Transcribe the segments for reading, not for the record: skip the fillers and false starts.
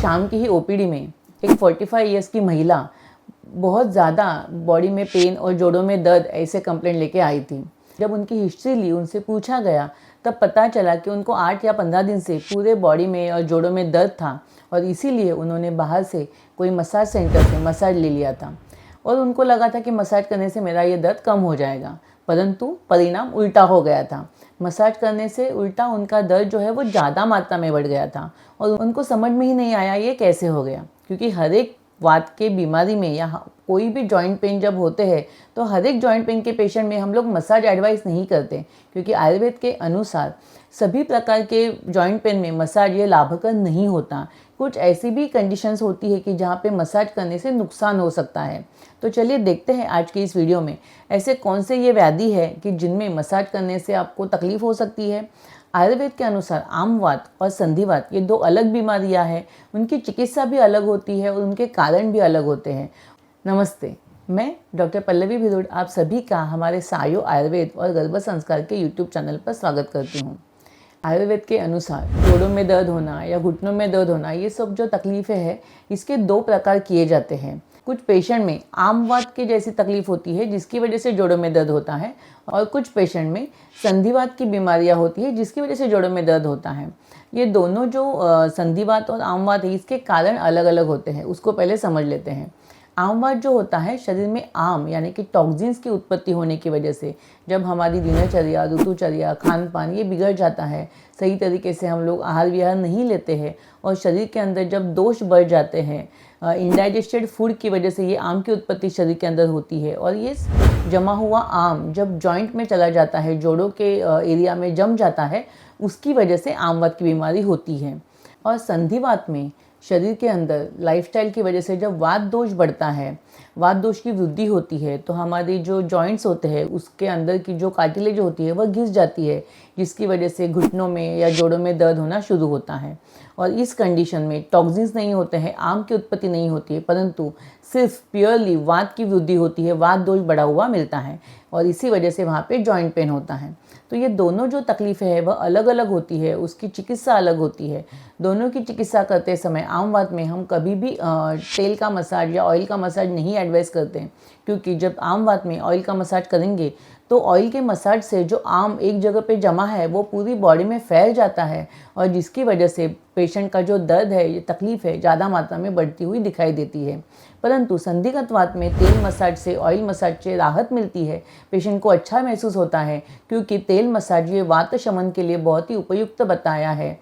शाम की ही ओपीडी में एक 45 इयर्स की महिला बहुत ज़्यादा बॉडी में पेन और जोड़ों में दर्द ऐसे कंप्लेंट लेके आई थी। जब उनकी हिस्ट्री ली, उनसे पूछा गया, तब पता चला कि उनको 8 या 15 दिन से पूरे बॉडी में और जोड़ों में दर्द था और इसीलिए उन्होंने बाहर से कोई मसाज सेंटर से मसाज ले लिया था और उनको लगा था कि मसाज करने से मेरा ये दर्द कम हो जाएगा, परंतु परिणाम उल्टा हो गया था। मसाज करने से उल्टा उनका दर्द जो है वो ज़्यादा मात्रा में बढ़ गया था और उनको समझ में ही नहीं आया ये कैसे हो गया, क्योंकि हर एक वात के बीमारी में या कोई भी जॉइंट पेन जब होते हैं तो हर एक जॉइंट पेन के पेशेंट में हम लोग मसाज एडवाइस नहीं करते, क्योंकि आयुर्वेद के अनुसार सभी प्रकार के जॉइंट पेन में मसाज ये लाभकर नहीं होता। कुछ ऐसी भी कंडीशंस होती है कि जहाँ पे मसाज करने से नुकसान हो सकता है। तो चलिए देखते हैं आज की इस वीडियो में ऐसे कौन से ये व्याधि है कि जिनमें मसाज करने से आपको तकलीफ हो सकती है। आयुर्वेद के अनुसार आमवात और संधिवात ये दो अलग बीमारियां हैं, उनकी चिकित्सा भी अलग होती है और उनके कारण भी अलग होते हैं। नमस्ते, मैं डॉक्टर पल्लवी भिरोड़ आप सभी का हमारे सायो आयुर्वेद और गर्भ संस्कार के यूट्यूब चैनल पर स्वागत करती हूँ। आयुर्वेद के अनुसार जोड़ों में दर्द होना या घुटनों में दर्द होना, ये सब जो तकलीफ़ें हैं इसके दो प्रकार किए जाते हैं। कुछ पेशेंट में आमवात के जैसी तकलीफ होती है जिसकी वजह से जोड़ों में दर्द होता है और कुछ पेशेंट में संधिवात की बीमारियां होती है जिसकी वजह से जोड़ों में दर्द होता है। ये दोनों जो संधिवात और आमवात है इसके कारण अलग अलग होते हैं, उसको पहले समझ लेते हैं। आमवात जो होता है शरीर में आम यानी कि टॉक्सिन्स की उत्पत्ति होने की वजह से, जब हमारी दिनचर्या, ऋतुचर्या, खान पान ये बिगड़ जाता है, सही तरीके से हम लोग आहार विहार नहीं लेते हैं और शरीर के अंदर जब दोष बढ़ जाते हैं, इंडाइजेस्टेड फूड की वजह से ये आम की उत्पत्ति शरीर के अंदर होती है और ये जमा हुआ आम जब जॉइंट में चला जाता है, जोड़ों के एरिया में जम जाता है, उसकी वजह से आमवात की बीमारी होती है। और संधिवात में शरीर के अंदर लाइफस्टाइल की वजह से जब वात दोष बढ़ता है, वात दोष की वृद्धि होती है, तो हमारी जो जॉइंट्स होते हैं उसके अंदर की जो कार्टिलेज होती है वह घिस जाती है, जिसकी वजह से घुटनों में या जोड़ों में दर्द होना शुरू होता है। और इस कंडीशन में टॉक्सिन्स नहीं होते हैं, आम की उत्पत्ति नहीं होती है, परंतु सिर्फ प्योरली वात की वृद्धि होती है, वात दोष बढ़ा हुआ मिलता है और इसी वजह से वहाँ पे जॉइंट पेन होता है। तो ये दोनों जो तकलीफ़ें हैं वह अलग अलग होती है, उसकी चिकित्सा अलग होती है। दोनों की चिकित्सा करते समय आमवात में हम कभी भी तेल का मसाज या ऑयल का मसाज नहीं एडवाइस करते हैं, क्योंकि जब आमवात में ऑयल का मसाज करेंगे तो ऑयल के मसाज से जो आम एक जगह पे जमा है वो पूरी बॉडी में फैल जाता है और जिसकी वजह से पेशेंट का जो दर्द है, ये तकलीफ़ है, ज़्यादा मात्रा में बढ़ती हुई दिखाई देती है। परंतु संधिगत वात में तेल मसाज से, ऑयल मसाज से राहत मिलती है, पेशेंट को अच्छा महसूस होता है, क्योंकि तेल मसाज ये वात शमन के लिए बहुत ही उपयुक्त बताया है।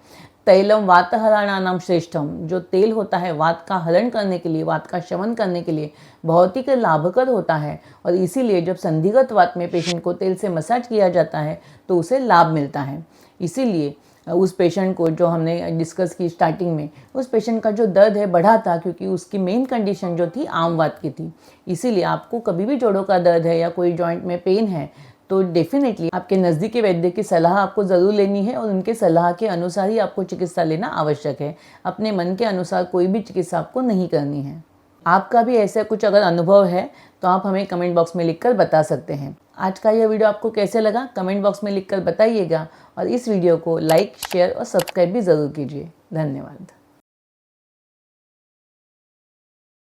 तैलम वातहराणानाम श्रेष्ठम, जो तेल होता है वात का हरण करने के लिए, वात का शमन करने के लिए बहुत ही लाभकर होता है और इसीलिए जब संधिगत वात में पेशेंट को तेल से मसाज किया जाता है तो उसे लाभ मिलता है। इसीलिए उस पेशेंट को जो हमने डिस्कस की स्टार्टिंग में, उस पेशेंट का जो दर्द है बढ़ा था क्योंकि उसकी मेन कंडीशन जो थी आमवात की थी। इसीलिए आपको कभी भी जोड़ों का दर्द है या कोई जॉइंट में पेन है तो डेफिनेटली आपके नज़दीकी वैद्य की सलाह आपको ज़रूर लेनी है और उनके सलाह के अनुसार ही आपको चिकित्सा लेना आवश्यक है। अपने मन के अनुसार कोई भी चिकित्सा आपको नहीं करनी है। आपका भी ऐसा कुछ अगर अनुभव है तो आप हमें कमेंट बॉक्स में लिखकर बता सकते हैं। आज का यह वीडियो आपको कैसे लगा कमेंट बॉक्स में लिखकर बताइएगा और इस वीडियो को लाइक, शेयर और सब्सक्राइब भी ज़रूर कीजिए। धन्यवाद।